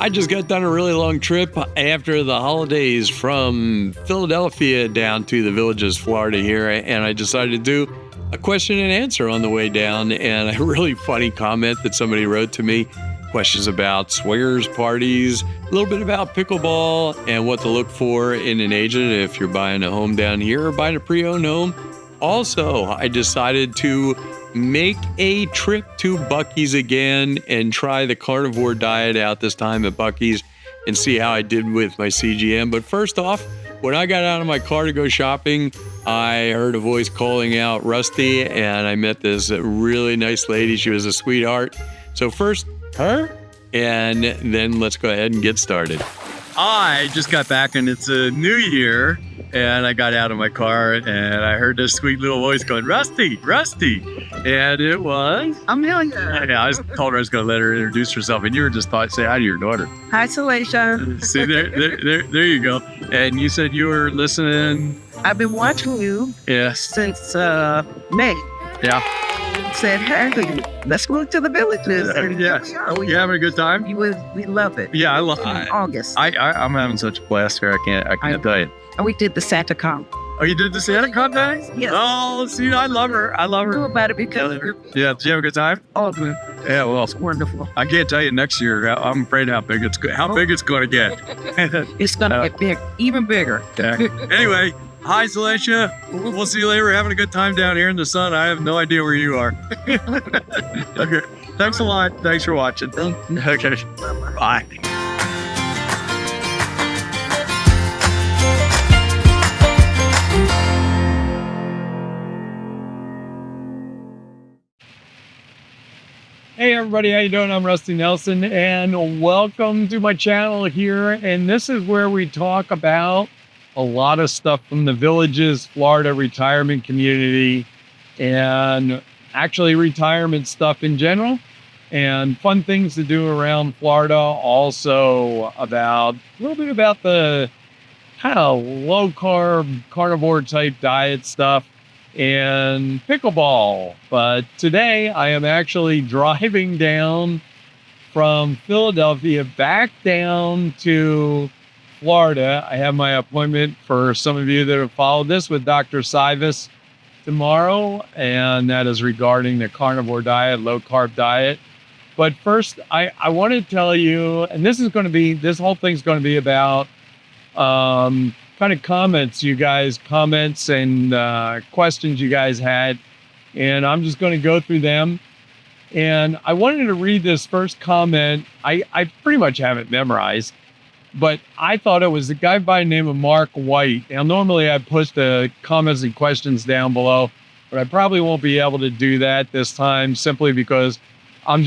I just got done a really long trip after the holidays from Philadelphia down to the Villages, Florida here, and I decided to do a question and answer on the way down, and a really funny comment that somebody wrote to me, questions about swingers parties, a little bit about pickleball, and what to look for in an agent if you're buying a home down here or buying a pre-owned home. Also, I decided to make a trip to Buc-ee's again and try the carnivore diet out this time at Buc-ee's and see how I did with my CGM. But first off, when I got out of my car to go shopping, I heard a voice calling out Rusty, and I met this really nice lady. She was a sweetheart. So first, her, and then let's go ahead and get started. I just got back, and it's a new year, and I got out of my car, and I heard this sweet little voice going, Rusty, Rusty. And it was Amelia. Yeah, I told her I was going to let her introduce herself, and you were just thought, say hi to your daughter. Hi, Salacia. See, there you go. And you said you were listening. I've been watching you Yes. since May. Yeah. Said, hey, let's go to the Villages. And Yes. here we are. You having a good time? We love it. Yeah, I love In it. August. I'm having such a blast here. I can't tell you. And we did the Santa Con. Oh, you did the Santa Con day? Yes. Oh, see, I love her. I love Know her. about it because you're Yeah, did you have a good time? all good. Yeah, well, Wonderful. I can't tell you next year. I'm afraid how big it's going to get. It's going to get big, even bigger. Anyway, hi, Salacia. We'll see you later. We're having a good time down here in the sun. I have no idea where you are. Okay. Thanks a lot. Thanks for watching. Okay. Bye. Hey everybody, how you doing? I'm Rusty Nelson, and welcome to my channel here. And this is where we talk about a lot of stuff from the Villages, Florida retirement community, and actually retirement stuff in general, and fun things to do around Florida. Also about a little bit about the kind of low carb carnivore type diet stuff and pickleball. But today I am actually driving down from Philadelphia back down to Florida. I have my appointment, for some of you that have followed this, with Dr. Sivas tomorrow, and that is regarding the carnivore diet, low carb diet. But first, I want to tell you, and this whole thing's going to be about kind of comments and questions you guys had, and I'm just going to go through them. And I wanted to read this first comment. I pretty much have it memorized, but I thought it was a guy by the name of Mark White. Now, normally I put the comments and questions down below, but I probably won't be able to do that this time, simply because I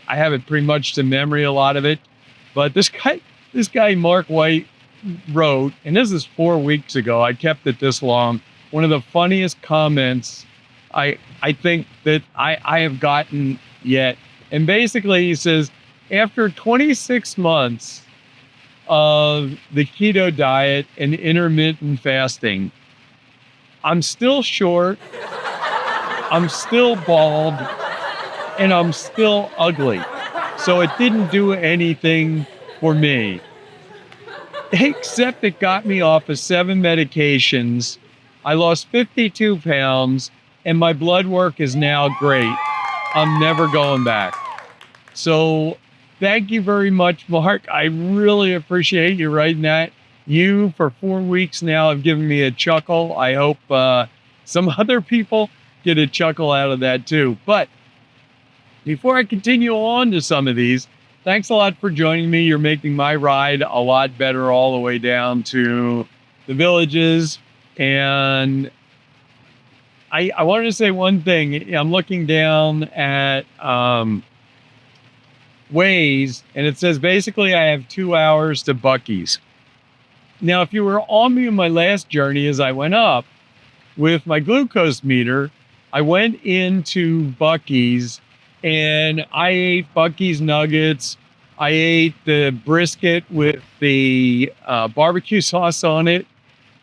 have it pretty much to memory, a lot of it. But this guy Mark White wrote, and this is 4 weeks ago, I kept it this long, one of the funniest comments I think that I have gotten yet. And basically he says, after 26 months of the keto diet and intermittent fasting, I'm still short, I'm still bald, and I'm still ugly. So it didn't do anything for me, except it got me off of 7 medications. I lost 52 pounds, and my blood work is now great. I'm never going back. So thank you very much, Mark. I really appreciate you writing that. You, for 4 weeks now, have given me a chuckle. I hope some other people get a chuckle out of that too. But before I continue on to some of these, thanks a lot for joining me. You're making my ride a lot better all the way down to the Villages. And I wanted to say one thing. I'm looking down at Waze, and it says basically I have 2 hours to Buc-ee's. Now, if you were on me in my last journey as I went up with my glucose meter, I went into Buc-ee's and I ate Buc-ee's nuggets. I ate the brisket with the barbecue sauce on it,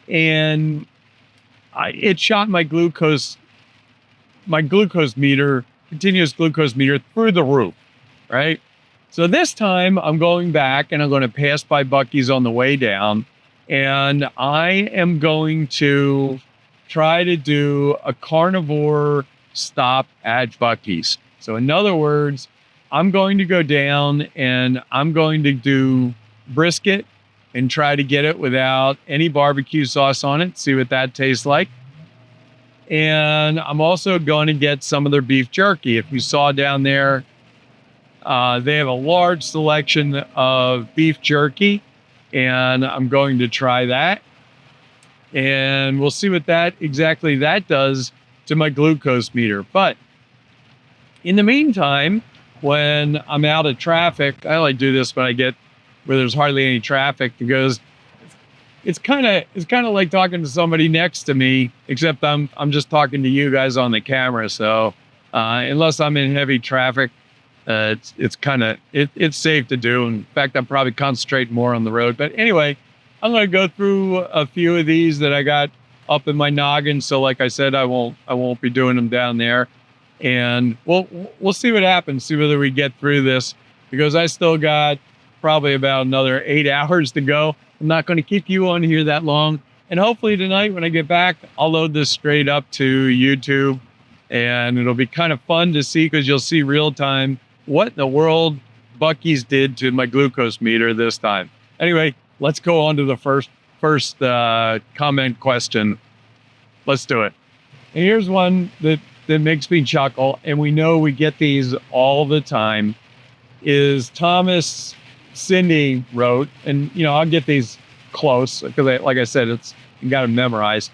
and it shot my glucose meter, continuous glucose meter, through the roof, right? So this time I'm going back and I'm going to pass by Buc-ee's on the way down. And I am going to try to do a carnivore stop at Buc-ee's. So in other words, I'm going to go down and I'm going to do brisket and try to get it without any barbecue sauce on it, see what that tastes like. And I'm also going to get some of their beef jerky. If you saw down there, they have a large selection of beef jerky, and I'm going to try that. And we'll see what that does to my glucose meter. But in the meantime, when I'm out of traffic, I only do this when I get where there's hardly any traffic, because it's kind of like talking to somebody next to me, except I'm just talking to you guys on the camera. So unless I'm in heavy traffic, it's safe to do. In fact, I'm probably concentrating more on the road. But anyway, I'm going to go through a few of these that I got up in my noggin. So like I said, I won't be doing them down there. And we'll see what happens, see whether we get through this, because I still got probably about another 8 hours to go. I'm not going to keep you on here that long. And hopefully tonight when I get back, I'll load this straight up to YouTube, and it'll be kind of fun to see, because you'll see real time what in the world Buc-ee's did to my glucose meter this time. Anyway, let's go on to the first comment question. Let's do it. And here's one that makes me chuckle, and we know we get these all the time, is Thomas Cindy wrote, and I'll get these close because like I said, you got to memorize.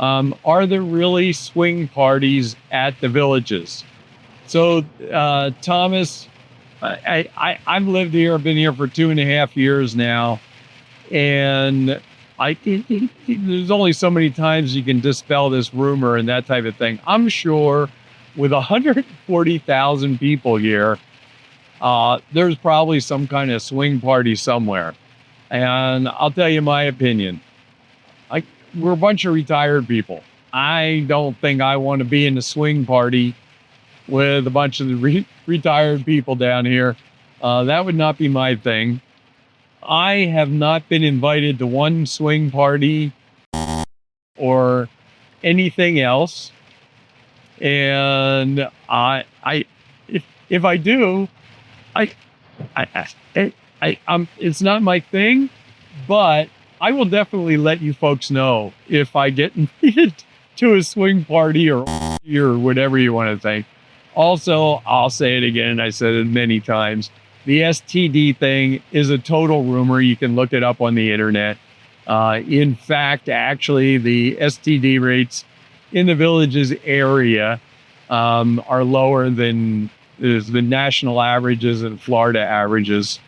Are there really swing parties at the villages? So Thomas, I've lived here, I've been here for 2.5 years now, and there's only so many times you can dispel this rumor and that type of thing. I'm sure with 140,000 people here, there's probably some kind of swing party somewhere. And I'll tell you my opinion. We're a bunch of retired people. I don't think I want to be in a swing party with a bunch of retired people down here. That would not be my thing. I have not been invited to one swing party or anything else. And if I do, it's not my thing, but I will definitely let you folks know if I get invited to a swing party or whatever you want to think. Also, I'll say it again, I said it many times, the STD thing is a total rumor. You can look it up on the internet. In fact, actually, the STD rates in the villages area are lower than the national averages and Florida averages.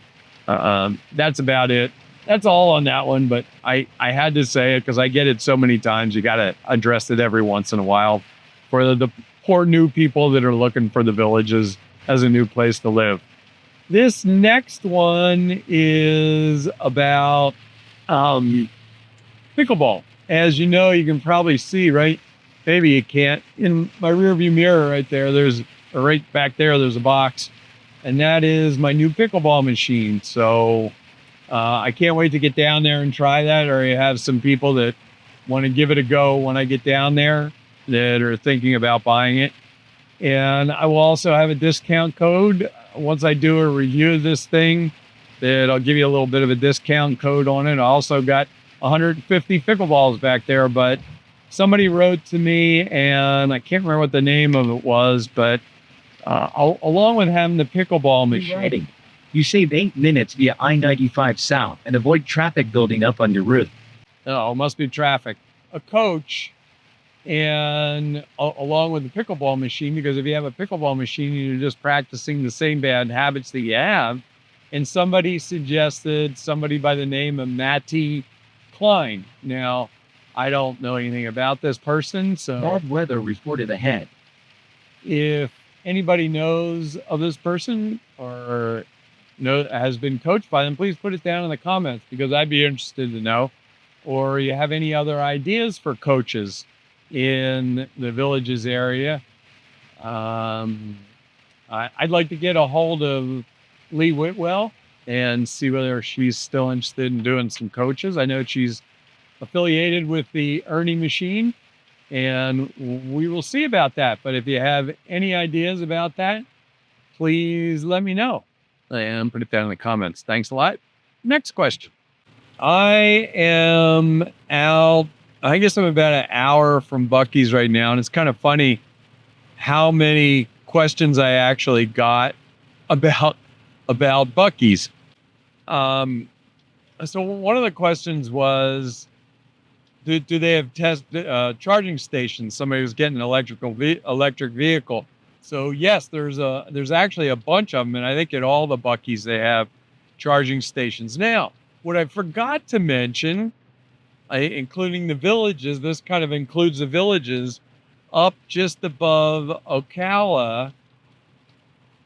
That's about it. That's all on that one, but I had to say it because I get it so many times. You got to address it every once in a while for the poor new people that are looking for the villages as a new place to live. This next one is about pickleball. As you know, you can probably see, right? Maybe you can't. In my rearview mirror right there, right back there, there's a box. And that is my new pickleball machine. So I can't wait to get down there and try that. Or you have some people that want to give it a go when I get down there that are thinking about buying it. And I will also have a discount code once I do a review of this thing, that I'll give you a little bit of a discount code on it. I also got 150 pickleballs back there, but somebody wrote to me, and I can't remember what the name of it was, but along with having the pickleball machine. Reading. You save 8 minutes via I-95 South and avoid traffic building up on your route. Oh, it must be traffic. A coach, and along with the pickleball machine, because if you have a pickleball machine, you're just practicing the same bad habits that you have. And somebody suggested somebody by the name of Matty Klein. Now, I don't know anything about this person, so Bad weather reported ahead. if anybody knows of this person or has been coached by them, please put it down in the comments, because I'd be interested to know. Or you have any other ideas for coaches in the villages area? I'd like to get a hold of Lee Whitwell and see whether she's still interested in doing some coaches. I know she's affiliated with the ERNE machine, and we will see about that. But if you have any ideas about that, please let me know and put it down in the comments. Thanks a lot. Next question. I am out, I guess I'm about an hour from Buc-ee's right now, and it's kind of funny how many questions I actually got about Buc-ee's. So one of the questions was, do they have charging stations? Somebody was getting an electric vehicle. So yes, there's actually a bunch of them, and I think at all the Buc-ee's they have charging stations. Now, what I forgot to mention, including the villages, this kind of includes the villages up just above Ocala,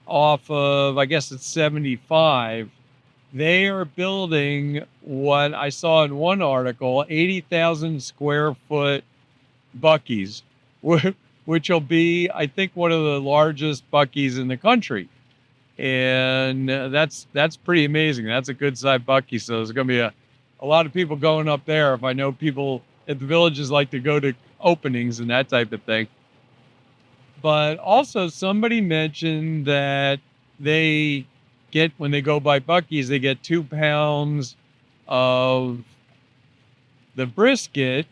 off of, I guess it's 75. They are building what I saw in one article, 80,000 square foot Buc-ee's, which will be, I think, one of the largest Buc-ee's in the country. And that's pretty amazing. That's a good sized Buc-ee. So there's going to be a lot of people going up there. If I know people at the villages like to go to openings and that type of thing. But also somebody mentioned that they get, when they go by Buc-ee's, they get 2 pounds of the brisket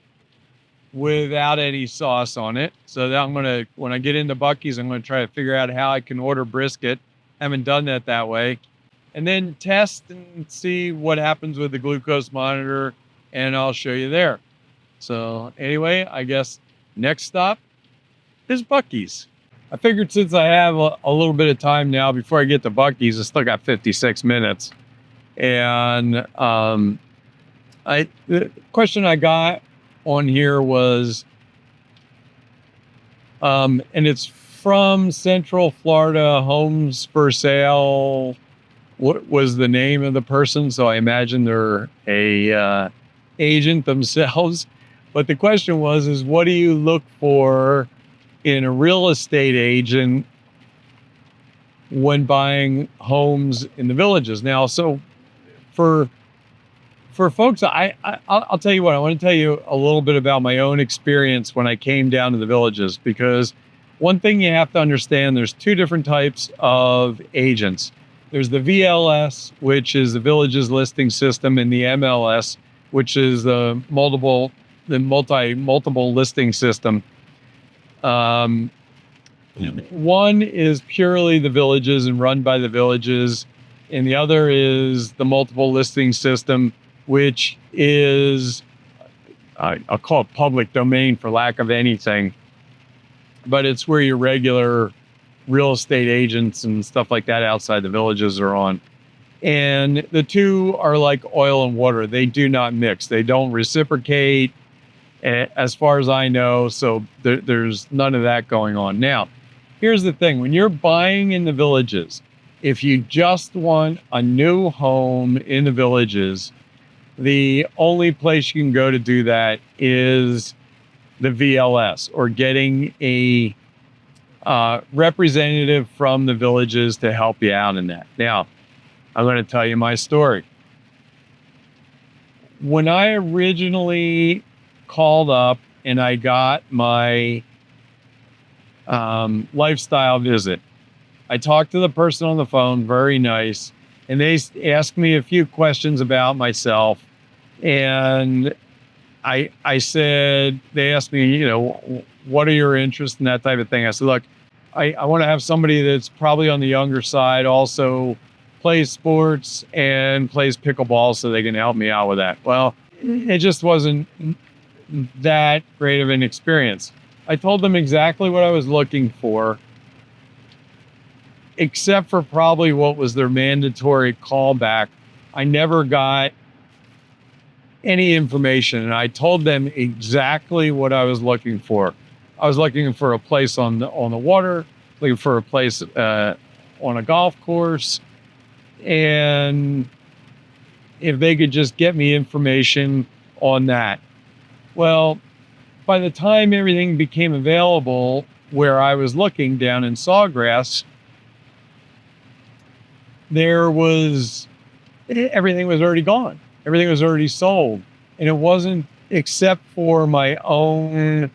without any sauce on it. So that I'm going to, when I get into Buc-ee's, I'm going to try to figure out how I can order brisket. Haven't done that way. And then test and see what happens with the glucose monitor, and I'll show you there. So anyway, I guess next stop is Buc-ee's. I figured since I have a little bit of time now before I get to Buc-ee's, I still got 56 minutes. And the question I got on here was, and it's from Central Florida Homes for Sale. What was the name of the person? So I imagine they're a agent themselves. But the question was, what do you look for in a real estate agent when buying homes in the villages? Now, so for folks, I'll tell you what, I want to tell you a little bit about my own experience when I came down to the villages, because one thing you have to understand, there's 2 different types of agents. There's the VLS, which is the Villages Listing System, and the MLS, which is the multiple listing system. One is purely the villages and run by the villages, and the other is the multiple listing system, which is, I'll call it public domain for lack of anything, but it's where your regular real estate agents and stuff like that outside the villages are on. And the 2 are like oil and water. They do not mix. They don't reciprocate, as far as I know. So there's none of that going on. Now, here's the thing. When you're buying in the villages, if you just want a new home in the villages, the only place you can go to do that is the VLS, or getting a representative from the villages to help you out in that. Now, I'm going to tell you my story. When I originally called up and I got my lifestyle visit, I talked to the person on the phone, very nice, and they asked me a few questions about myself. And I said, they asked me, what are your interests and that type of thing. I said, look, I want to have somebody that's probably on the younger side, also plays sports and plays pickleball, so they can help me out with that. Well, it just wasn't that great of an experience. I told them exactly what I was looking for, except for probably what was their mandatory callback. I never got any information, and I told them exactly what I was looking for. I was looking for a place on the water, looking for a place on a golf course, and if they could just get me information on that. Well, by the time everything became available where I was looking down in Sawgrass, everything was already gone. Everything was already sold. And it wasn't except for my own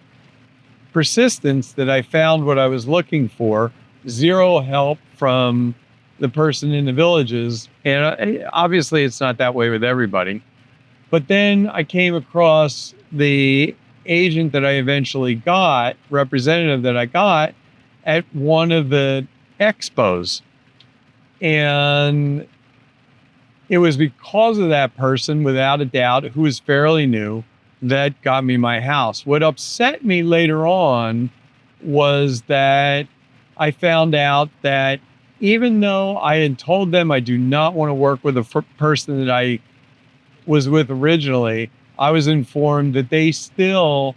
persistence that I found what I was looking for. Zero help from the person in the villages. And obviously it's not that way with everybody. But then I came across the agent that I eventually got, representative that I got at one of the expos. And it was because of that person, without a doubt, who was fairly new, that got me my house. What upset me later on was that I found out that even though I had told them I do not want to work with a person that I was with originally, I was informed that they still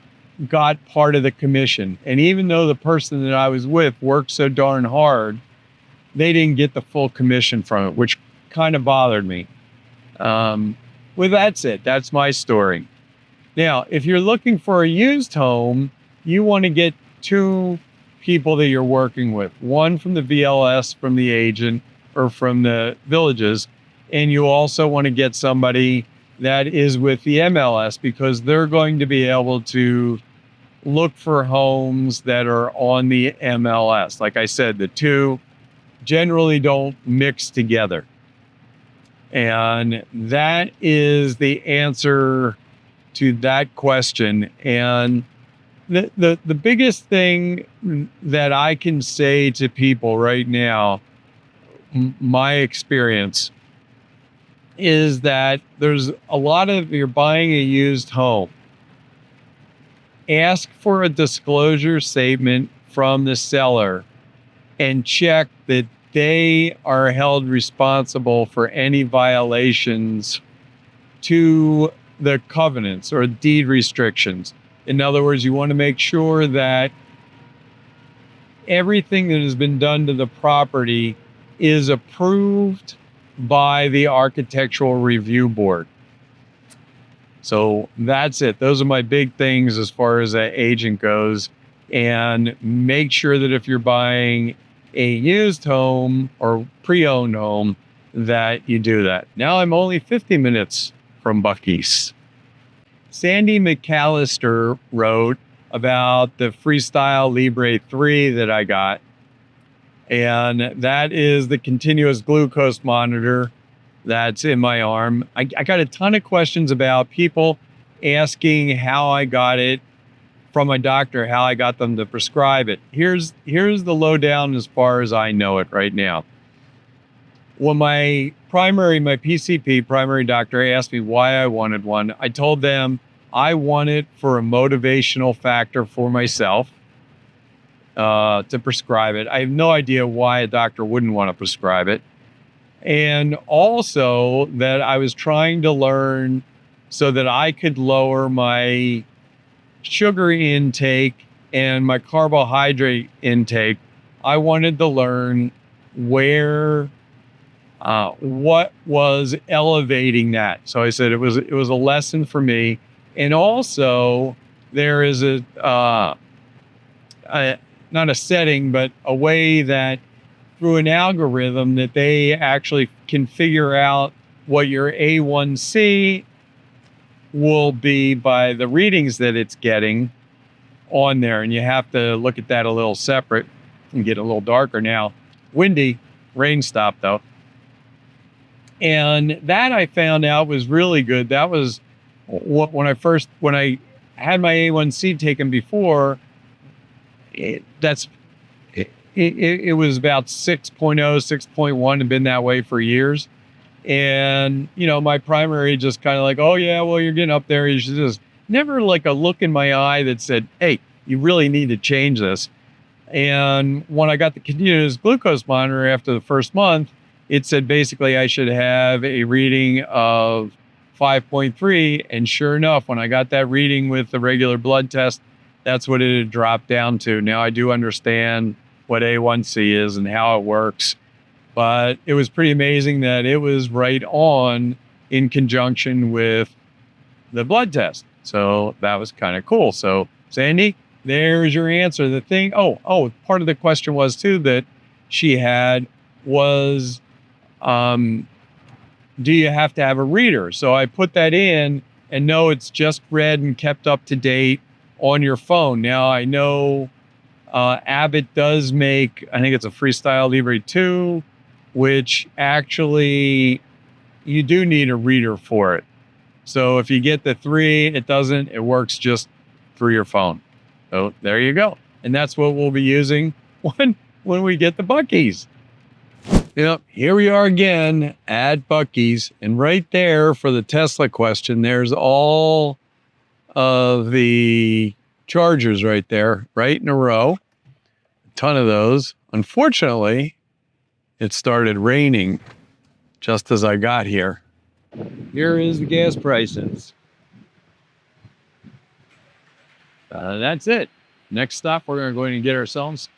got part of the commission. And even though the person that I was with worked so darn hard, they didn't get the full commission from it, which kind of bothered me. Well, that's it. That's my story. Now, if you're looking for a used home, you want to get two people that you're working with. One from the VLS, from the agent, or from the villages. And you also want to get somebody that is with the MLS, because they're going to be able to look for homes that are on the MLS. Like I said, the two generally don't mix together. And that is the answer to that question. And the biggest thing that I can say to people right now, my experience, is that there's a lot of, you're buying a used home, ask for a disclosure statement from the seller and check that they are held responsible for any violations to the covenants or deed restrictions. In other words, you want to make sure that everything that has been done to the property is approved by the Architectural Review Board. So that's it. Those are my big things as far as an agent goes. And make sure that if you're buying a used home or pre-owned home, that you do that. Now I'm only 50 minutes from Buc-ee's. Sandy McAllister wrote about the Freestyle Libre 3 that I got. And that is the continuous glucose monitor that's in my arm. I got a ton of questions about people asking how I got it from my doctor, how I got them to prescribe it. Here's the lowdown as far as I know it right now. When my PCP, primary doctor, asked me why I wanted one, I told them I want it for a motivational factor for myself. To prescribe it. I have no idea why a doctor wouldn't want to prescribe it. And also that I was trying to learn so that I could lower my sugar intake and my carbohydrate intake. I wanted to learn what was elevating that. So I said it was a lesson for me. And also there is not a setting, but a way that through an algorithm that they actually can figure out what your A1C will be by the readings that it's getting on there. And you have to look at that a little separate and get a little darker now. Windy, rain stopped though. And that I found out was really good. That was when I had my A1C taken before, it was about 6.0, 6.1, and been that way for years. And, my primary just kind of like, oh yeah, well, you're getting up there. You should just never like a look in my eye that said, hey, you really need to change this. And when I got the continuous glucose monitor after the first month, it said basically I should have a reading of 5.3. And sure enough, when I got that reading with the regular blood test, that's what it had dropped down to. Now I do understand what A1C is and how it works, but it was pretty amazing that it was right on in conjunction with the blood test. So that was kind of cool. So Sandy, there's your answer. The thing, part of the question was too that she had was do you have to have a reader? So I put that in, and no, it's just read and kept up to date on your phone. Now I know Abbott does make, I think it's a Freestyle Libre 2, which actually you do need a reader for it. So if you get the 3, it doesn't, it works just through your phone. So there you go. And that's what we'll be using when we get the Buc-ee's. Yep, here we are again at Buc-ee's, and right there for the Tesla question, there's all of the chargers right there, right in a row. A ton of those. Unfortunately, it started raining just as I got here. Here is the gas prices. That's it. Next stop, we're going to get ourselves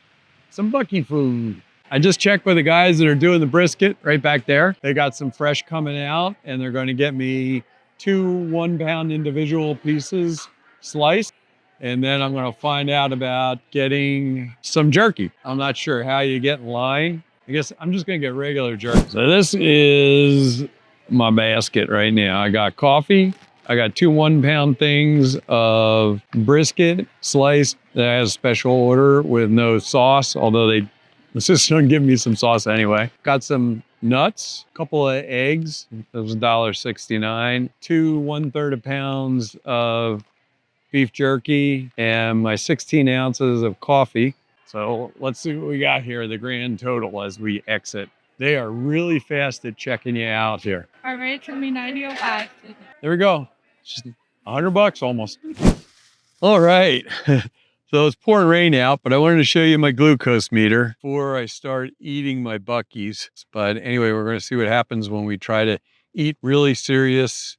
some Buc-ee food. I just checked with the guys that are doing the brisket right back there. They got some fresh coming out, and they're going to get me 2 1-pound individual pieces sliced. And then I'm going to find out about getting some jerky. I'm not sure how you get in line. I guess I'm just going to get regular jerky. So this is my basket right now. I got coffee. I got 2 1-pound things of brisket sliced that has a special order with no sauce, although they insisted on giving me some sauce anyway. Got some nuts, a couple of eggs. That was $1.69. 2 1/3 pounds of beef jerky, and my 16 ounces of coffee. So let's see what we got here, the grand total as we exit. They are really fast at checking you out here. Our rate's gonna be $90.05. There we go. Just $100 almost. All right. So it's pouring rain out, but I wanted to show you my glucose meter before I start eating my Buc-ee's. But anyway, we're going to see what happens when we try to eat really serious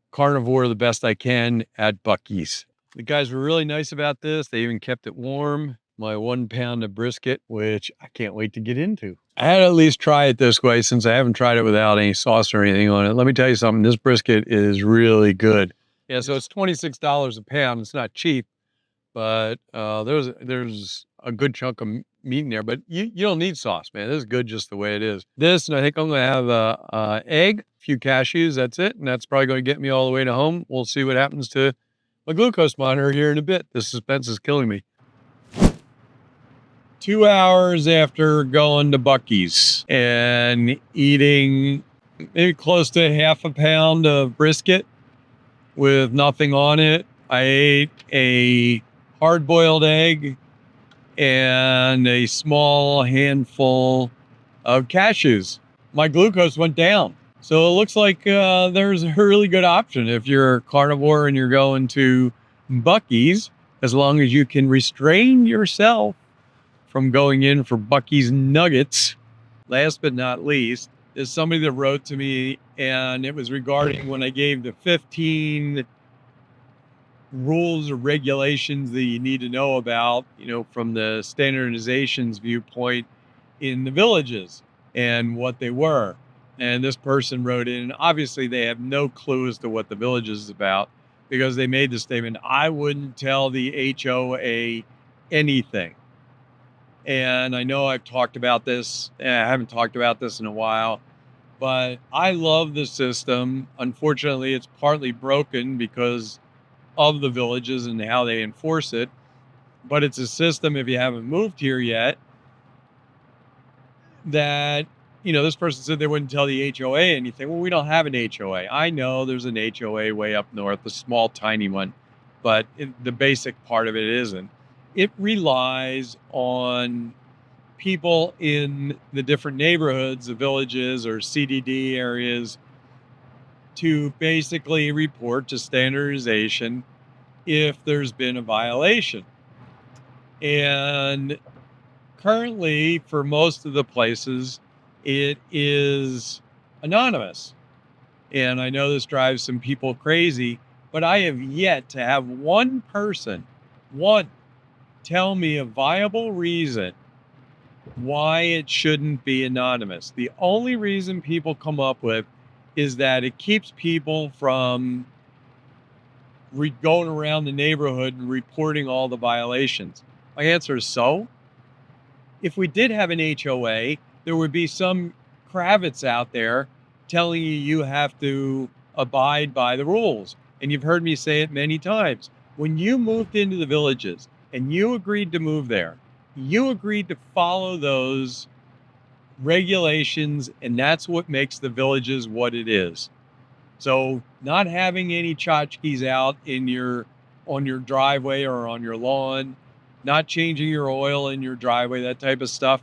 carnivore the best I can at Buc-ee's. The guys were really nice about this. They even kept it warm. My 1 pound of brisket, which I can't wait to get into. I had to at least try it this way since I haven't tried it without any sauce or anything on it. Let me tell you something, this brisket is really good. Yeah, so it's $26 a pound. It's not cheap, but there's a good chunk of meat in there. But you don't need sauce, man. This is good just the way it is. This, and I think I'm going to have a egg, a few cashews, that's it. And that's probably going to get me all the way to home. We'll see what happens to my glucose monitor here in a bit. The suspense is killing me. 2 hours after going to Buc-ee's and eating maybe close to half a pound of brisket with nothing on it, I ate a hard-boiled egg and a small handful of cashews. My glucose went down. So it looks like there's a really good option if you're a carnivore and you're going to Buc-ee's, as long as you can restrain yourself from going in for Buc-ee's nuggets. Last but not least, is somebody that wrote to me, and it was regarding when I gave the 15 rules or regulations that you need to know about, from the standardizations viewpoint in the villages and what they were. And this person wrote in, obviously they have no clue as to what the village is about, because they made the statement, I wouldn't tell the HOA anything. And I know I've talked about this, I haven't talked about this in a while, but I love the system. Unfortunately, it's partly broken because of the villages and how they enforce it. But it's a system, if you haven't moved here yet, that, this person said they wouldn't tell the HOA anything. Well, we don't have an HOA. I know there's an HOA way up north, a small, tiny one, but the basic part of it isn't. It relies on people in the different neighborhoods, the villages or CDD areas, to basically report to standardization if there's been a violation. And currently, for most of the places, it is anonymous. And I know this drives some people crazy, but I have yet to have one person, tell me a viable reason why it shouldn't be anonymous. The only reason people come up with is that it keeps people from going around the neighborhood and reporting all the violations. My answer is so. If we did have an HOA, there would be some Kravitz out there telling you you have to abide by the rules. And you've heard me say it many times. When you moved into the villages and you agreed to move there, you agreed to follow those regulations, and that's what makes the villages what it is. So not having any tchotchkes out on your driveway or on your lawn, not changing your oil in your driveway, that type of stuff.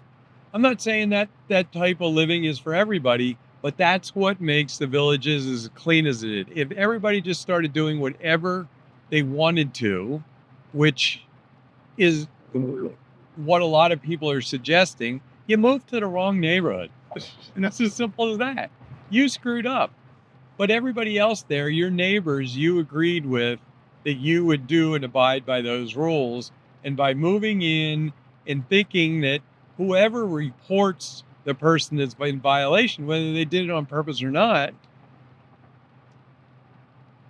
I'm not saying that that type of living is for everybody, but that's what makes the villages as clean as it is. If everybody just started doing whatever they wanted to, which is what a lot of people are suggesting, you moved to the wrong neighborhood. And that's as simple as that. You screwed up. But everybody else there, your neighbors, you agreed with that you would do and abide by those rules. And by moving in and thinking that whoever reports the person that's in violation, whether they did it on purpose or not,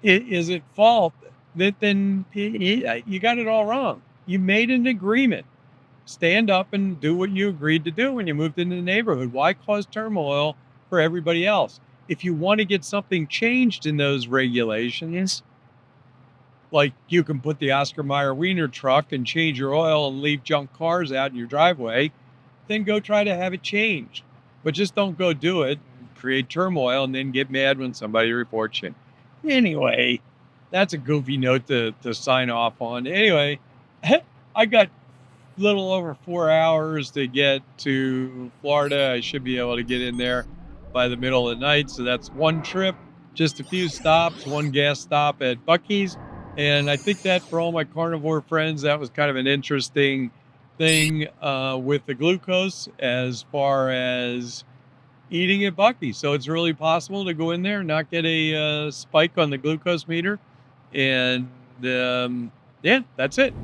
is at fault, that then you got it all wrong. You made an agreement. Stand up and do what you agreed to do when you moved into the neighborhood. Why cause turmoil for everybody else? If you want to get something changed in those regulations, like you can put the Oscar Mayer Wiener truck and change your oil and leave junk cars out in your driveway, then go try to have it changed. But just don't go do it, create turmoil, and then get mad when somebody reports you. Anyway, that's a goofy note to sign off on. Anyway, I got little over 4 hours to get to Florida. I should be able to get in there by the middle of the night. So that's one trip, just a few stops, one gas stop at Buc-ee's. And I think that for all my carnivore friends, that was kind of an interesting thing with the glucose as far as eating at Buc-ee's. So it's really possible to go in there and not get a spike on the glucose meter. And yeah, that's it.